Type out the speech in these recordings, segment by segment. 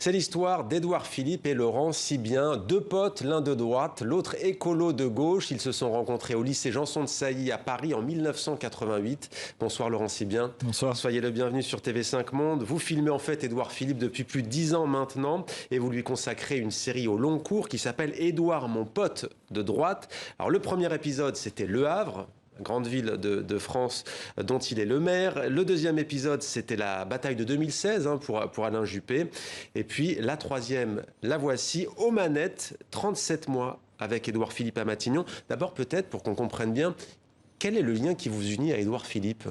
C'est l'histoire d'Édouard Philippe et Laurent Sibien, deux potes, l'un de droite, l'autre écolo de gauche. Ils se sont rencontrés au lycée Janson de Sailly à Paris en 1988. Bonsoir Laurent Sibien. Bonsoir. Soyez le bienvenu sur TV5 Monde. Vous filmez en fait Édouard Philippe depuis plus de 10 ans maintenant et vous lui consacrez une série au long cours qui s'appelle Édouard, mon pote de droite. Alors le premier épisode, c'était Le Havre, grande ville de France dont il est le maire. Le deuxième épisode, c'était la bataille de 2016 pour Alain Juppé. Et puis la troisième, la voici, aux manettes, 37 mois avec Édouard Philippe à Matignon. D'abord peut-être, pour qu'on comprenne bien, quel est le lien qui vous unit à Édouard Philippe ?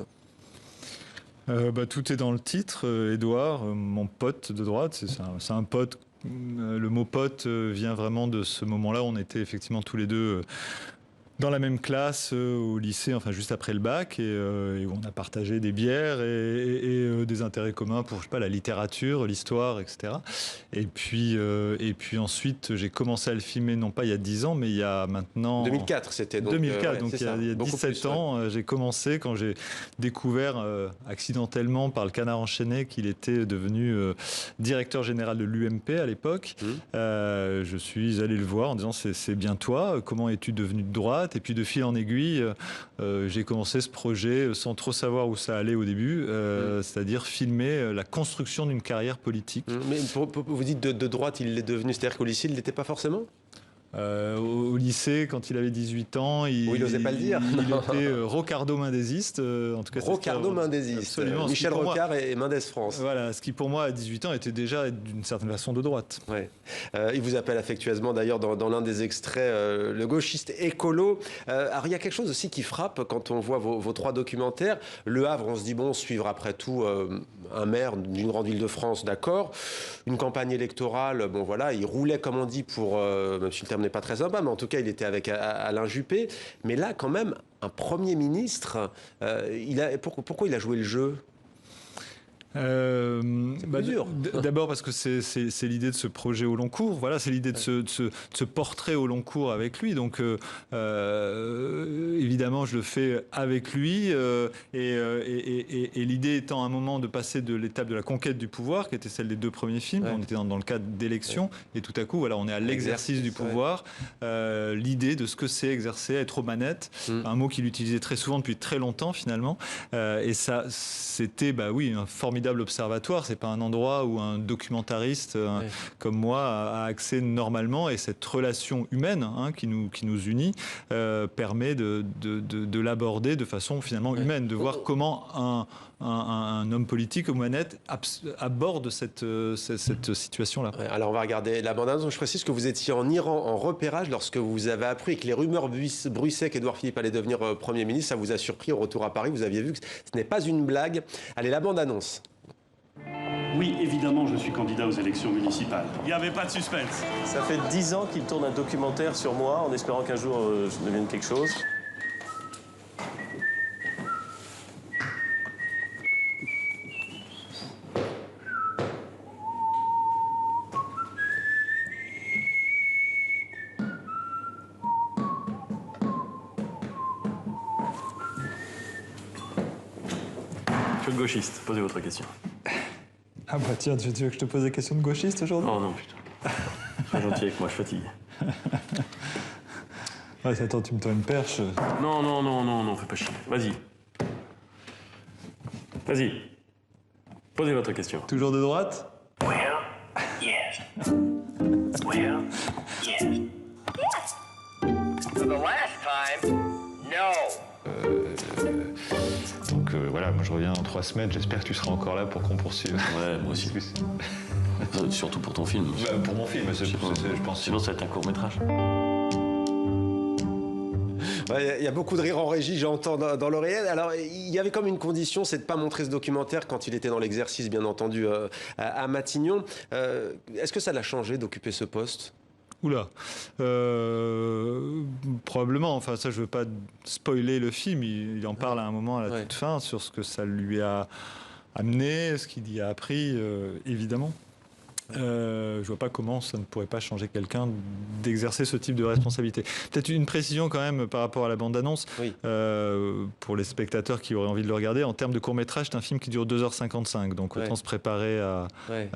Tout est dans le titre. Édouard, mon pote de droite, c'est un pote. Le mot pote vient vraiment de ce moment-là où on était effectivement tous les deux dans la même classe au lycée, enfin juste après le bac, et où on a partagé des bières et des intérêts communs pour, je sais pas, la littérature, l'histoire, etc. Et puis ensuite, j'ai commencé à le filmer, non pas il y a 10 ans, mais il y a maintenant... 2004, c'était donc... 2004, donc il y a 17 ans, j'ai commencé quand j'ai découvert accidentellement par le Canard enchaîné qu'il était devenu directeur général de l'UMP à l'époque. Je suis allé le voir en disant c'est bien toi, comment es-tu devenu de droite ? Et puis de fil en aiguille, j'ai commencé ce projet sans trop savoir où ça allait au début, c'est-à-dire filmer la construction d'une carrière politique. Mais vous dites de droite, il l'est devenu, c'est-à-dire qu'au lycée, il ne l'était pas forcément ? Au lycée, quand il avait 18 ans, il n'osait pas le dire. Il était rocardo-mendésiste. En tout cas, rocardo-mendésiste. Michel Rocard et Mendès France. Voilà, ce qui pour moi, à 18 ans, était déjà d'une certaine façon de droite. Ouais. Il vous appelle affectueusement, d'ailleurs, dans l'un des extraits, le gauchiste écolo. Alors, il y a quelque chose aussi qui frappe quand on voit vos trois documentaires. Le Havre, on se dit, bon, suivre après tout un maire d'une grande ville de France, d'accord. Une campagne électorale, bon voilà, il roulait, comme on dit, pour... même si le terme n'est pas très sympa, mais en tout cas, il était avec Alain Juppé. Mais là, quand même, un Premier ministre, pourquoi il a joué le jeu ? D'abord parce que c'est l'idée de ce projet au long cours. Voilà, c'est l'idée de ce portrait au long cours avec lui. Donc évidemment, je le fais avec lui et l'idée étant à un moment de passer de l'étape de la conquête du pouvoir, qui était celle des deux premiers films. On était dans le cadre d'élections et tout à coup, voilà, on est à l'exercice du pouvoir. L'idée de ce que c'est exercer, être aux manettes, un mot qu'il utilisait très souvent depuis très longtemps finalement. Et ça, c'était, un formidable observatoire. C'est pas un endroit où un documentariste comme moi a accès normalement, et cette relation humaine qui nous unit permet de l'aborder de façon finalement humaine, de voir comment un homme politique aux manettes aborde cette situation-là. Alors on va regarder la bande-annonce. Je précise que vous étiez en Iran en repérage lorsque vous avez appris que les rumeurs bruissaient qu'Édouard Philippe allait devenir Premier ministre. Ça vous a surpris au retour à Paris. Vous aviez vu que ce n'est pas une blague. Allez, la bande-annonce. Oui, évidemment, je suis candidat aux élections municipales. Il n'y avait pas de suspense. Ça fait 10 ans qu'il tourne un documentaire sur moi, en espérant qu'un jour je devienne quelque chose. Je suis gauchiste, posez votre question. Ah bah tiens, tu veux que je te pose des questions de gauchiste aujourd'hui ? Oh non, putain. Sois gentil avec moi, je fatigue. Ouais, attends, tu me tends une perche. Non, fais pas chier. Vas-y. Posez votre question. Toujours de droite ? Well, yes. Well, yes. Yes! For the last time, no! Donc voilà, moi je reviens dans 3 semaines, j'espère que tu seras encore là pour qu'on poursuive. Ouais, moi aussi. Surtout pour ton film. Pour mon film, je pense. Sinon, ça va être un court-métrage. Il y a beaucoup de rire en régie, j'entends dans l'oreillette. Alors, il y avait comme une condition, c'est de ne pas montrer ce documentaire quand il était dans l'exercice, bien entendu, à Matignon. Est-ce que ça l'a changé d'occuper ce poste ? Oula, probablement. Enfin, ça, je veux pas spoiler le film. Il en parle à un moment, à la toute fin, sur ce que ça lui a amené, ce qu'il y a appris, évidemment. Je vois pas comment ça ne pourrait pas changer quelqu'un d'exercer ce type de responsabilité. Peut-être une précision quand même par rapport à la bande-annonce, Oui. pour les spectateurs qui auraient envie de le regarder. En termes de court-métrage, c'est un film qui dure 2h55, donc autant se préparer à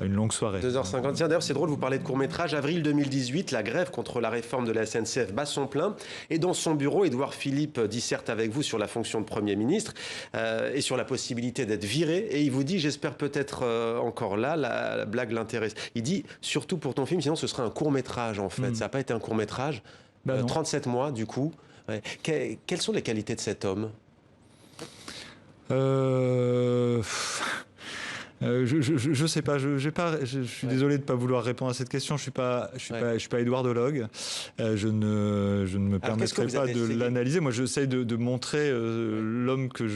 une longue soirée. 2h50. Tiens, d'ailleurs, c'est drôle, vous parlez de court-métrage. Avril 2018, la grève contre la réforme de la SNCF bat son plein. Et dans son bureau, Édouard Philippe disserte avec vous sur la fonction de Premier ministre et sur la possibilité d'être viré. Et il vous dit, j'espère peut-être encore là, la blague l'intéresse. Il dit, surtout pour ton film, sinon ce serait un court-métrage en fait. Ça n'a pas été un court-métrage. 37 mois du coup. Ouais. Quelles sont les qualités de cet homme ? Je sais pas. Je suis désolé de pas vouloir répondre à cette question. Je suis pas édouardologue. Je ne me permettrai pas de l'analyser. Moi, j'essaye de montrer l'homme que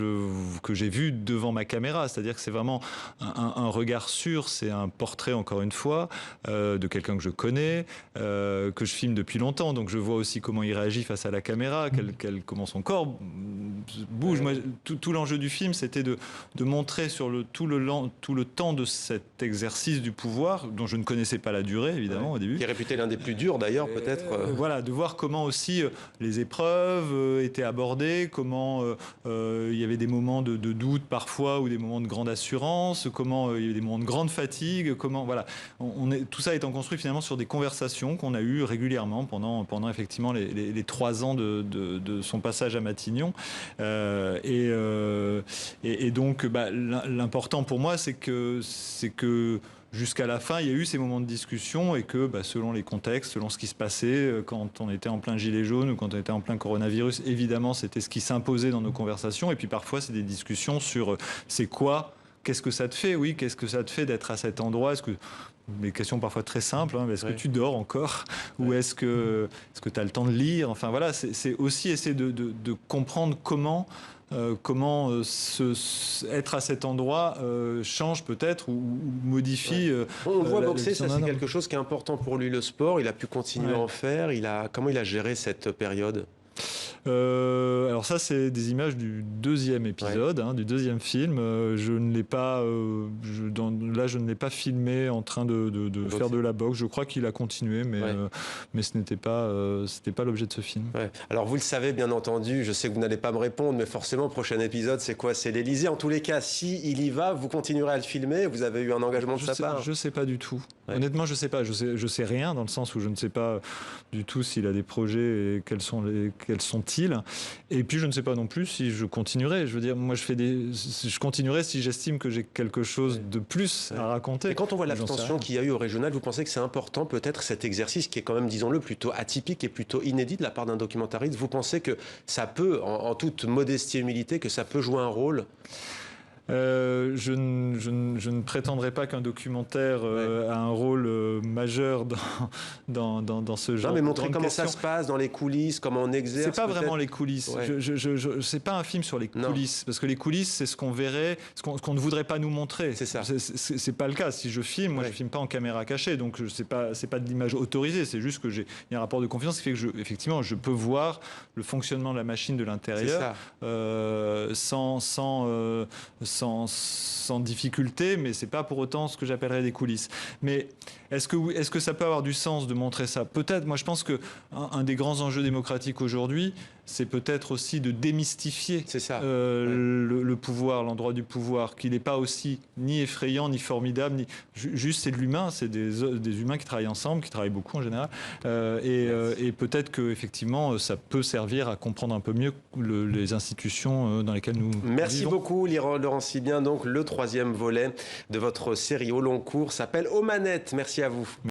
j'ai vu devant ma caméra. C'est-à-dire que c'est vraiment un regard sûr. C'est un portrait, encore une fois, de quelqu'un que je connais, que je filme depuis longtemps. Donc, je vois aussi comment il réagit face à la caméra, comment son corps bouge. Moi, tout l'enjeu du film, c'était de montrer sur tout le temps de cet exercice du pouvoir, dont je ne connaissais pas la durée, évidemment, au début. Qui est réputé l'un des plus durs, d'ailleurs, peut-être. Voilà, de voir comment aussi les épreuves étaient abordées, comment il y avait des moments de doute parfois, ou des moments de grande assurance, comment il y avait des moments de grande fatigue, comment... Voilà. Tout ça étant construit finalement sur des conversations qu'on a eues régulièrement pendant effectivement les 3 ans de son passage à Matignon. Et donc, l'important pour moi, c'est que jusqu'à la fin, il y a eu ces moments de discussion et que selon les contextes, selon ce qui se passait, quand on était en plein gilet jaune ou quand on était en plein coronavirus, évidemment, c'était ce qui s'imposait dans nos conversations. Et puis parfois, c'est des discussions sur qu'est-ce que ça te fait ? Oui, qu'est-ce que ça te fait d'être à cet endroit ? Des questions parfois très simples, est-ce que tu dors encore ? Ou est-ce que tu as le temps de lire ? Enfin voilà, c'est aussi essayer de comprendre comment être à cet endroit change peut-être ou modifie. On voit boxer, ça c'est quelque chose qui est important pour lui, le sport. Il a pu continuer à en faire. Comment il a géré cette période ? Alors ça, c'est des images du 2e épisode, du 2e film. Je ne l'ai pas, je ne l'ai pas filmé en train de faire de la boxe. Je crois qu'il a continué, mais ce n'était pas l'objet de ce film. Ouais. Alors vous le savez bien entendu, je sais que vous n'allez pas me répondre, mais forcément, le prochain épisode, c'est quoi ? C'est l'Élysée. En tous les cas, si il y va, vous continuerez à le filmer. Vous avez eu un engagement de sa part. Je sais pas du tout. Ouais. Honnêtement, je sais pas. Je sais rien dans le sens où je ne sais pas du tout s'il a des projets et quels sont-ils. Et puis je ne sais pas non plus si je continuerai. Je veux dire, moi je continuerai si j'estime que j'ai quelque chose de plus à raconter. Et quand on voit l'abstention qu'il y a eu au régional, vous pensez que c'est important peut-être cet exercice qui est quand même, disons-le, plutôt atypique et plutôt inédit de la part d'un documentariste. Vous pensez que ça peut, en toute modestie et humilité, que ça peut jouer un rôle ? Je ne prétendrai pas qu'un documentaire a un rôle majeur dans ce genre. Non, mais montrer comment question. Ça se passe dans les coulisses, comment on exerce. C'est pas vraiment les coulisses. Ouais. C'est pas un film sur les coulisses, parce que les coulisses, c'est ce qu'on verrait, ce qu'on ne voudrait pas nous montrer. C'est ça. C'est pas le cas. Si je filme, moi je filme pas en caméra cachée, donc c'est pas de l'image autorisée. C'est juste que il y a un rapport de confiance qui fait que effectivement, je peux voir le fonctionnement de la machine de l'intérieur sans difficulté, mais c'est pas pour autant ce que j'appellerais des coulisses. Mais est-ce que ça peut avoir du sens de montrer ça ? Peut-être. Moi, je pense que un des grands enjeux démocratiques aujourd'hui, c'est peut-être aussi de démystifier le pouvoir, l'endroit du pouvoir, qu'il n'est pas aussi ni effrayant, ni formidable, juste c'est de l'humain, c'est des humains qui travaillent ensemble, qui travaillent beaucoup en général, et peut-être que effectivement ça peut servir à comprendre un peu mieux les institutions dans lesquelles nous Merci vivons. beaucoup Laurent Sibien. Donc le 3e volet de votre série au long cours s'appelle Aux manettes. Merci à vous.